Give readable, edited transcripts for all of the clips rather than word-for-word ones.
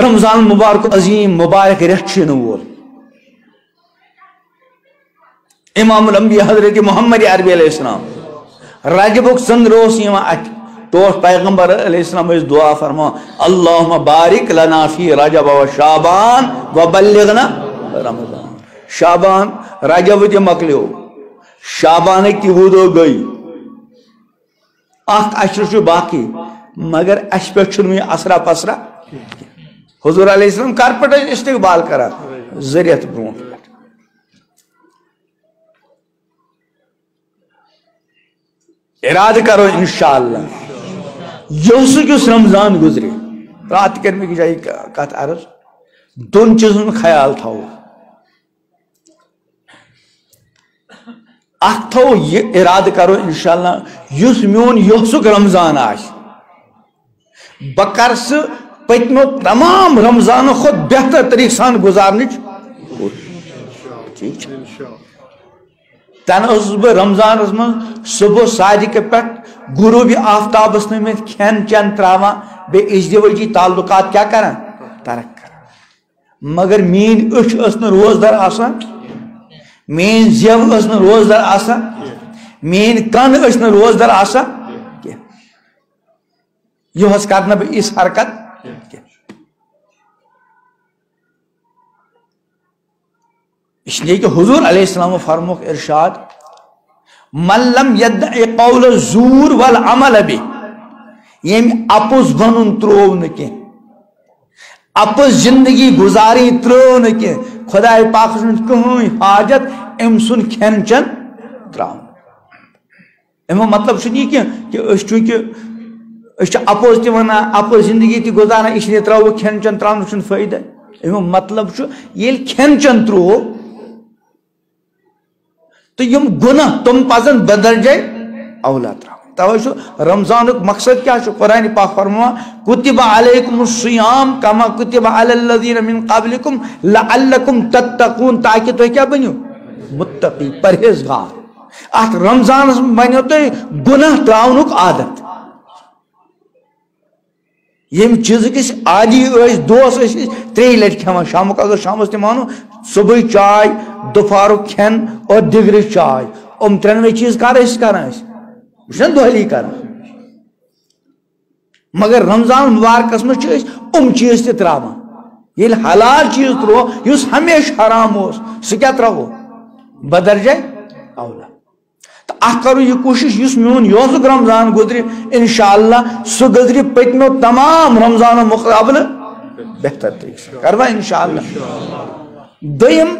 رمضان مبارک عظیم مبارک رچھن وول امام الانبیاء حضرت محمد عربی علیہ السلام رجبک ژندروس یوان ات ٹوٹ پیغمبر علیہ السلام اس دعا فرما اللہم بارک لنا فی رجب و شعبان و بلغنا رمضان شعبان رجب تہ مکلیو شعبانک تہ وُدو گئی اخ اشر باقی مگر اس پہ یہ اثرا پسرا حضور علیہ السلام کر پہ استقبال کرا ذریعت برو اراد کرو انشاءاللہ یوسف رمضان گزرے رات کرنے کی جائے کت عرض دون چیزوں خیال تھا اخ تھو یہ اراد کرو انشاءاللہ یس میون یوسف رمضان آش بکر سے پتمو تمام رمضان خود بہتر طریقہ سان گزارنے تن بہ رمضان من صبح صادق پہ غروب آفتابس نمت کھین چین تراوان بے ازدواجی تعلقات کیا کران ترک کران مگر مین اچھ نا روزدار آسان مین زیو نا روزدار آسان مین کن نا روزدار آسان یہ کرنا بہ اس حرکت اس لیے کہ حضور علیہ السلام فرموک ارشاد من لم یدعی قول الزور والعمل بہ یم اپز ونن ترو نکی اپز زندگی گزاری ترو نکی خدا پاک سن کہیں حاجت ام سن کھین چن تراؤ اما مطلب چھ کہ اس چونکہ اپوز تہ ونان اپوز زندگی تہ گزاران اس لیے تراو کھین چن تراؤن چھ فائدہ اما مطلب چھ یل کھین چن ترو تو یم گناہ تم پزن بدرجے اولا تراؤ توجہ رمضان مقصد کیا ہے قرآن پاک فرما کتب علیکم الصیام کما کتب علی الذین من قبلکم لعلکم تتقون تاکہ تو کیا بنیو متقی پرہیزگار ات رمضان بنیو تو گناہ تراؤنک عادت یم چیز کس عادی دوس تری لٹ کھانا شام اگر شام تہ مانو صبح چائے دوپہرک کھین اور دگری چائے ترنوے چیز کران دہلی کران مگر رمضان مبارکس من چیز تہ تراوان یل حلال چیز ترو اس ہمیشہ حرام سہ کیا ترو بدرجہ اولا تو اخ کرو یہ کوشش اس میون یوسک رمضان گزر انشاءاللہ سہ گزر پتمو تمام رمضان مقابل بہتر طریقہ کروا انشاءاللہ دیم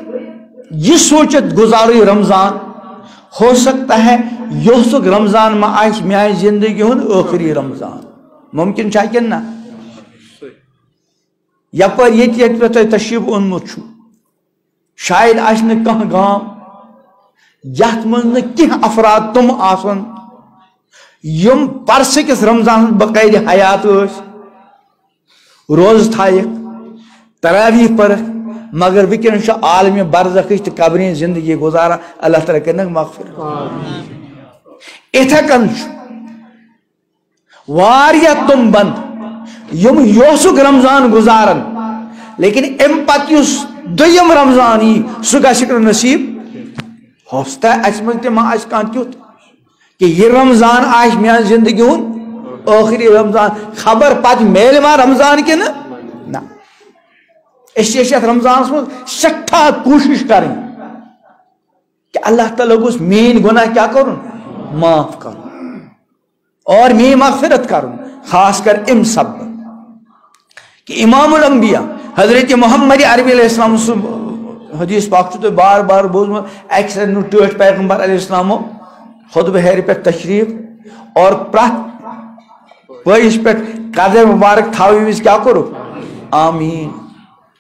یہ سوچت گزاری رمضان ہو سکتا ہے یوسک رمضان میں آج میان زندگی ہن آخری رمضان ممکن چاہ کہ نا یپر یہ پہ تشریف اونمت چھو شاید آج نہ کھانا گام یت من کینٛہہ افراد تم آسن یم پرسکس رمضان بقید حیات روز تھائک تراویح پرک مگر وکن عالم برزخ تو قبرین زندگی گزارا اللہ تعالیٰ کرن مغفرت اتھے کن واریہ تم بند یم یوسک رمضان گزارن لیکن ام پتہ اس دویم رمضان ای سہ گژھِ نصیب ہوستا اس من تہ ما کان تیت کہ یہ رمضان آج میان زندگی ہن آخری رمضان خبر پتہ میل ما رمضان کہ نا اس رمضان من سٹھا کوشش کریں کہ اللہ تعالیٰ گوس مین گناہ کیا کرن معاف کرن اور مین مغفرت کرن خاص کر ام سب کہ امام الانبیاء حضرت محمد عربی علیہ السلام حدیث پاک تو بار بار بوزمت اکثر ٹھٹ پیغمبر علیہ السلام خطبہ ہیر پہ تشریف اور پرت پس پہ قدر مبارک تھاوی وز کیا کرو آمین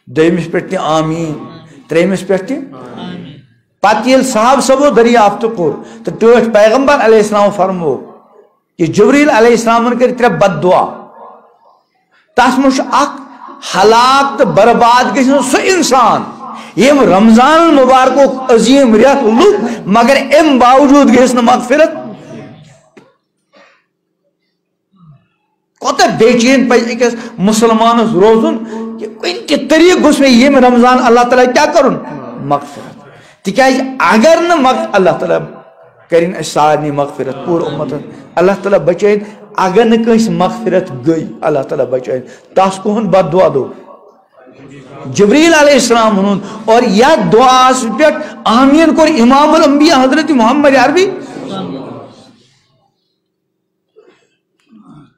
دویمس پہ تہ آمین تریمس پہ تہ پتہ یل صاحب سبو دریافت کور تو ٹھٹ پیغمبر علیہ السلام فرمو کہ جبریل علیہ السلام کر ترے بد دعا تس من اخ ہلاک تو برباد گژھن سہ انسان یم رمضان مبارک عظیم ریت لوگ مگر ام باوجود گھس نا مغفرت کوتا بے چین پہ ایک مسلمان روزن کہ کن تہ طریق گوس میں یہ رمضان اللہ تعالیٰ کیا کرن مغفرت تکیاز اگر نہ اللہ تعالیٰ کرن سارنی مغفرت پور امت اللہ تعالیٰ بچائن اگر نہ کنس مغفرت گئی اللہ تعالیٰ بچائن تاس کو بد دعا دو جبریل علیہ السلام ہن اور یا دعا پہ آمین کور امام الانبیاء حضرت محمد عربی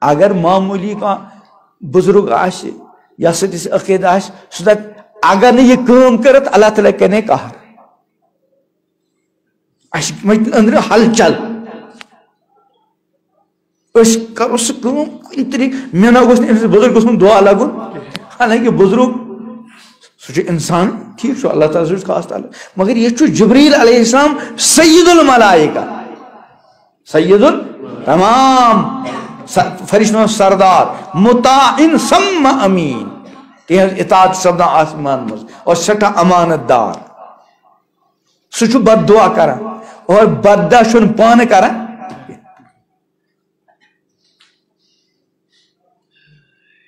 اگر معمولی کا بزرگ آس یا سدس عقید آس سہ اگر نہ یہ کام کرت اللہ تعالیٰ کرنے کہا اندر حل چل اس کرو سہ کام کن طریقہ مے نہ گوس بزرگ گوس دعا لگن حالانکہ بزرگ سہ انسان ٹھیک چھ اللہ تعالیٰ سہ خاص تعلق مگر یہ چھ جبریل علیہ السلام سید الملائکہ سید تمام فرشتوں سردار مطاعن ثم امین تہذ اطاعت سپدان آسمان مز اور سٹھا امانت دار سہ بد دعا کران اور بددہ چھن پان کران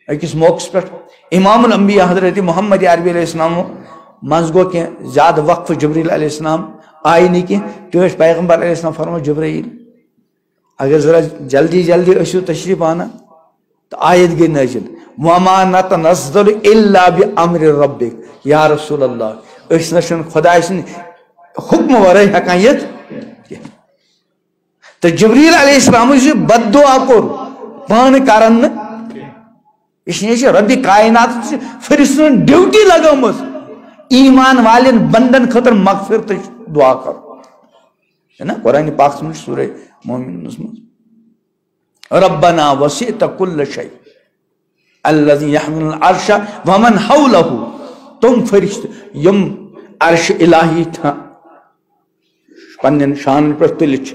اکس موقع پہ امام الانبیاء حضرت محمد عربی علیہ السلام مز گو کہ زیادہ وقف جبریل علیہ السلام آئی نہیں کہ تیس پیغمبر علیہ السلام فرمو جبریل اگر ذرا جلدی جلدی اشو تشریف آنا تو آیت گئی نازل وما نتنزل الا بامر ربک یا رسول اللہ اس نشن خدا سن حکم ورائے ہکان یت تو جبریل علیہ السلام سے بد دعا کور پان کرن اس نے رب کائنات فرشتن ڈیوٹی لگامت ایمان والن بندن خطر مغفرت دعا کرو ہے نا قرآن پاک میں سورہ مومن ربنا وسعت كل شيء الذي يحمل العرش ومن حوله تم فرشت یم عرش الہی تھا پنن شان پر تلچ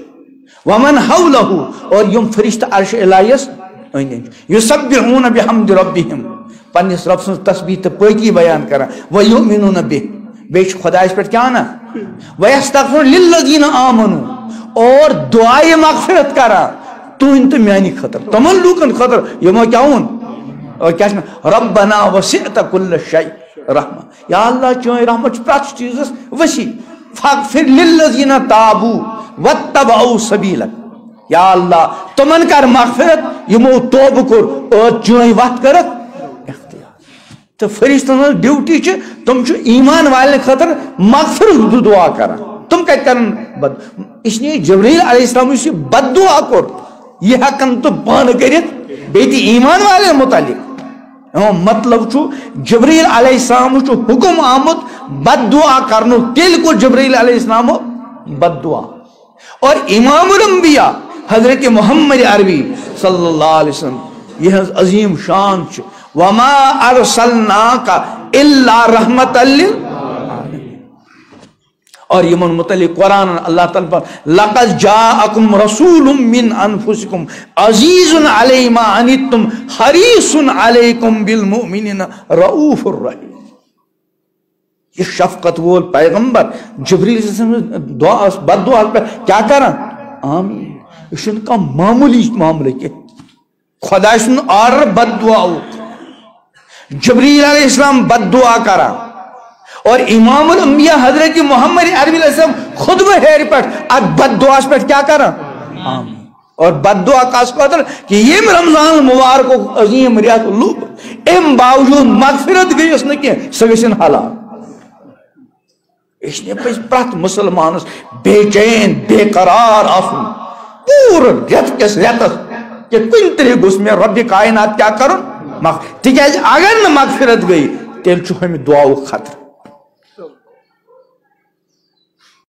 ومن حوله اور یم فرشت عرش الہیس یسبحون بحمد ربهم پنس رب سن تسبیح تو پاکی بیان کران ویؤمنون به بیچ خدا اس پر کیا نا ویستغفرون للذین آمنوا اور دعائے مغفرت کرا تو انت میانی خطر تمام لوکن خطر یما کیا ہون اور کیا ربنا وسعت كل شيء رحمہ یا اللہ چون رحمت پرت چیز وسیع فاغفر للذین تابوا واتبعوا سبیلک یا اللہ تمن کر مغفرت یمو توبہ کور اور چون وقت کرت تو فرشتن ڈیوٹی چھ تم چھ ایمان والے خطر مغفرت دعا کرا تم کت کرن بد اس لیے جبریل علیہ السلام سے بد دعا کر یہ ہکن تو پان کرت بیٹی ایمان والے متعلق مطلب چھو جبریل علیہ السلام چھو حکم آمد بد دعا کرنو تیل کو جبریل علیہ السلام بد دعا اور امام الانبیاء حضرت محمد عربی صلی اللہ علیہ وسلم یہ عظیم شان چھ وما ارسلناک الا رحمت للعالمین اور یہ من متعلق قرآن اللہ تعالیٰ پر لقد جاءکم رسول من انفسکم عزیز علی ما عنتم حریص علیکم بالمؤمنین رؤوف الرحیم یہ شفقت وول پیغمبر جبریل صلی اللہ علیہ وسلم دعا بد دعا پر کیا کرا آمین اس کا معمولی معاملے کے خدا سن آر بد دعا جبریل علیہ السلام بد دعا کرا اور امام الانبیاء حضرت محمد عربی علیہ السلام خود وہ ہیر پٹ اب بد دعا پٹ کیا کرا آمین اور بد دعا کا قدر کہ یہ رمضان المبارک کو عظیم ریاض اللوب ام باوجود مغفرت گئی اس نے کیا سگشن حالات اس نے پرت مسلمان بے چین بے قرار آسن پور ریت کس ریتس کہ کن طریق اس میں رب کائنات کیا کرن تکیاز اگر نہ مغفرت گئی تیل چھو ہمیں دعا خطر